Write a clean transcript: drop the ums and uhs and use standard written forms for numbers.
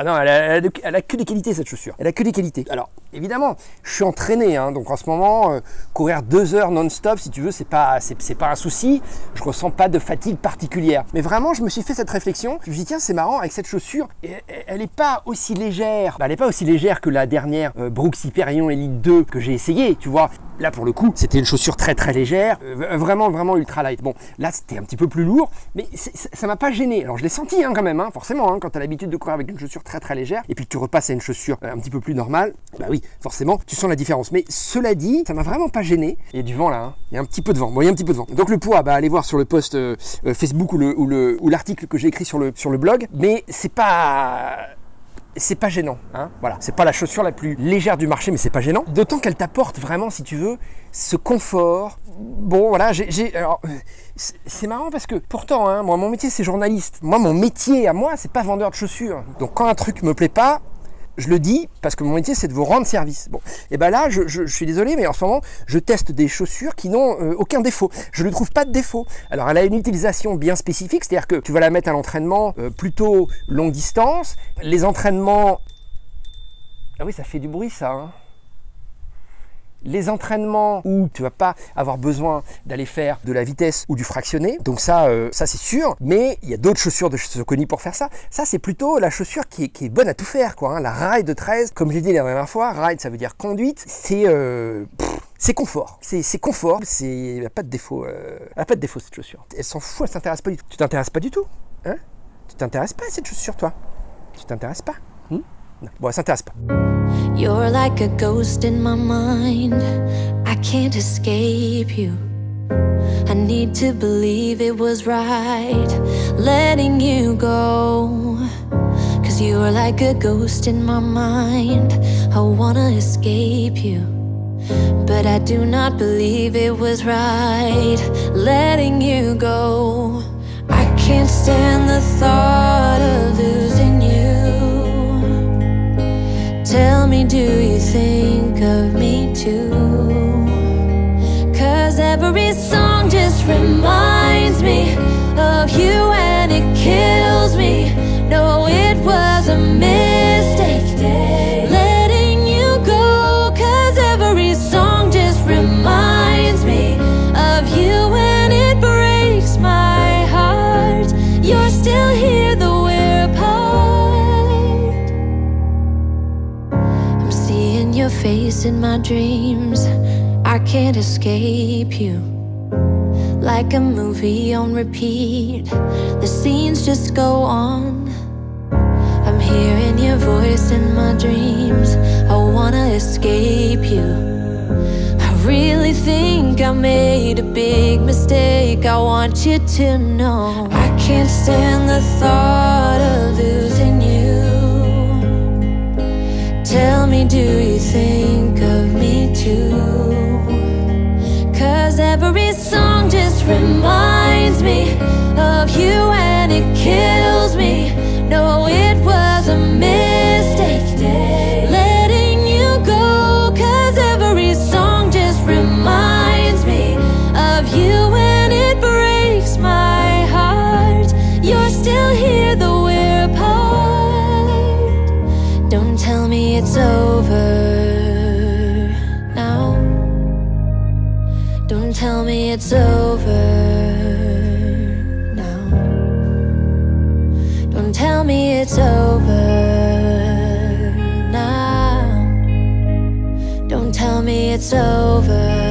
Ah non, elle a que des qualités cette chaussure. Elle a que des qualités. Alors, évidemment, je suis entraîné, hein, donc en ce moment, courir 2 heures non-stop, si tu veux, c'est pas un souci. Je ressens pas de fatigue particulière. Mais vraiment, je me suis fait cette réflexion. Je me suis dit, tiens, c'est marrant, avec cette chaussure, elle n'est pas aussi légère. Elle n'est pas aussi légère que la dernière Brooks Hyperion Elite 2 que j'ai essayé, tu vois. Là, pour le coup, c'était une chaussure très très légère, vraiment ultra light. Bon, là, c'était un petit peu plus lourd, mais ça m'a pas gêné. Alors, je l'ai senti hein, quand même, hein, forcément, hein, quand tu as l'habitude de courir avec une chaussure très très légère, et puis que tu repasses à une chaussure un petit peu plus normale, bah oui, forcément, tu sens la différence. Mais cela dit, ça m'a vraiment pas gêné. Il y a du vent là, hein. Il y a un petit peu de vent. Bon, il y a un petit peu de vent. Donc le poids, bah allez voir sur le post Facebook ou l'article que j'ai écrit sur le blog, mais c'est pas gênant, hein, voilà. C'est pas la chaussure la plus légère du marché, mais c'est pas gênant. D'autant qu'elle t'apporte vraiment, si tu veux, ce confort. Bon, voilà, alors, c'est marrant parce que pourtant, hein, moi, mon métier, c'est journaliste. Moi, mon métier à moi, c'est pas vendeur de chaussures. Donc, quand un truc me plaît pas, je le dis parce que mon métier, c'est de vous rendre service. Bon, et ben là, je suis désolé, mais en ce moment, je teste des chaussures qui n'ont aucun défaut. Je ne trouve pas de défaut. Alors, elle a une utilisation bien spécifique, c'est-à-dire que tu vas la mettre à l'entraînement plutôt longue distance. Les entraînements... Ah oui, ça fait du bruit, ça, hein. Les entraînements où tu vas pas avoir besoin d'aller faire de la vitesse ou du fractionné, donc ça c'est sûr, mais il y a d'autres chaussures de Saucony pour faire ça. Ça c'est plutôt la chaussure qui est bonne à tout faire, quoi, hein. La Ride 13, comme j'ai dit la dernière fois, Ride ça veut dire conduite, c'est confort, c'est confort, il n'y a pas de défaut, elle a pas de défaut cette chaussure. Elle s'en fout, elle s'intéresse pas du tout. Tu t'intéresses pas du tout, hein? Tu t'intéresses pas à cette chaussure, toi? Tu t'intéresses pas? Non. Bon, elle s'intéresse pas. You're like a ghost in my mind. I can't escape you. I need to believe it was right letting you go. 'Cause you're like a ghost in my mind. I wanna escape you, but I do not believe it was right letting you go. I can't stand the thought of losing you. Tell me, do you think of me too? 'Cause every song just reminds me of you and it kills me. No, it was a mistake letting you go. 'Cause every song just reminds me of you and it breaks my heart. You're still here though we're apart. I'm seeing your face in my dreams. I can't escape you. Like a movie on repeat, the scenes just go on. I'm hearing your voice in my dreams. I wanna escape you. I really think I made a big mistake. I want you to know I can't stand the thought of losing you. Tell me, do you think of me too? 'Cause every song just reminds me of you and it kills me. No, it was a mistake letting you go. 'Cause every song just reminds me of you and it breaks my heart. You're still here though we're apart. Don't tell me it's over now. Don't tell me it's over now. Don't tell me it's over now. Don't tell me it's over.